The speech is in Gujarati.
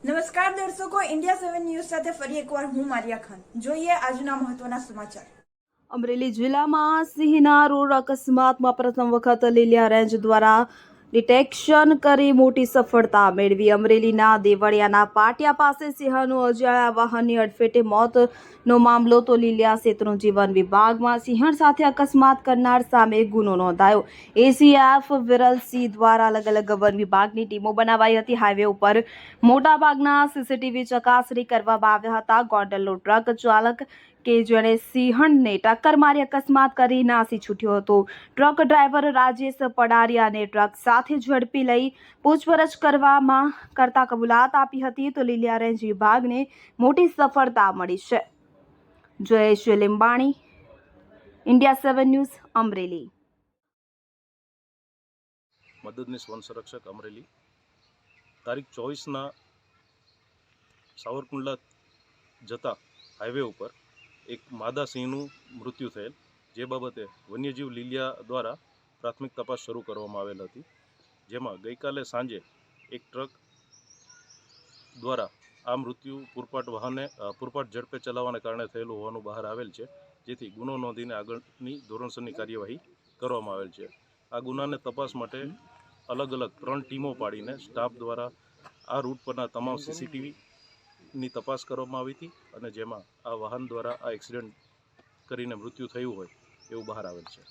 નમસ્કાર દર્શકો, ઇન્ડિયા 7 ન્યૂઝ સાથે ફરી એકવાર હું મારિયા ખાન. જોઈએ આજના મહત્વના સમાચાર. અમરેલી જિલ્લામાં સિંહના રોડ અકસ્માતમાં પ્રથમ વખત લીલિયા રેન્જ દ્વારા ડિટેક્શન કરી મોટી સફળતા મેળવી. અમરેલીના દેવળિયાના પાટિયા પાસે સિંહનું અજાણ્યા વાહનની અડફેટે મોતનો મામલો તો લીલિયા શેત્રુંજી વન વિભાગમાં સિંહણ સાથે અકસ્માત કરનાર સામે ગુનો નોંધાયો. એસીએફ વિરલસિંહ દ્વારા અલગ અલગ વન વિભાગની ટીમો બનાવાઈ હતી. હાઈવે ઉપર મોટાભાગના સીસીટીવી ચકાસણી કરવામાં આવ્યા હતા. ગોંડલનો ટ્રક ચાલક કે જેણે સિંહણને ટક્કર મારી અકસ્માત કરી નાસી છૂટ્યો હતો. ટ્રક ડ્રાઈવર રાજેશ પડારિયાને ટ્રક સાથે ઝડપી લઈ પૂછપરછ કરતા કબૂલાત આપી હતી. તો લીલિયા રેન્જ વિભાગને મોટી સફળતા મળી છે. Jayesh Limbani, India 7 news, Amreli. મદદનીશ વન સંરક્ષક અમરેલી. તારીખ 24ના સાવરકુંડલા જતા હાઈવે ઉપર એક માદા સિંહનું મૃત્યુ થયેલ, જે બાબતે વન્યજીવ લીલિયા દ્વારા પ્રાથમિક તપાસ શરૂ કરવામાં આવેલ હતી. જેમાં ગઈકાલે સાંજે એક ટ્રક દ્વારા આ મૃત્યુ પૂરપાટ ઝડપે ચલાવવાને કારણે થયેલું હોવાનું બહાર આવેલ છે. જેથી ગુનો નોંધીને આગળની ધોરણસરની કાર્યવાહી કરવામાં આવેલ છે. આ ગુનાને તપાસ માટે અલગ અલગ 3 ટીમો પાડીને સ્ટાફ દ્વારા આ રૂટ પરના તમામ સીસીટીવીની તપાસ કરવામાં આવી હતી, અને જેમાં આ વાહન દ્વારા આ એક્સિડન્ટ કરીને મૃત્યુ થયું હોય એવું બહાર આવેલ છે.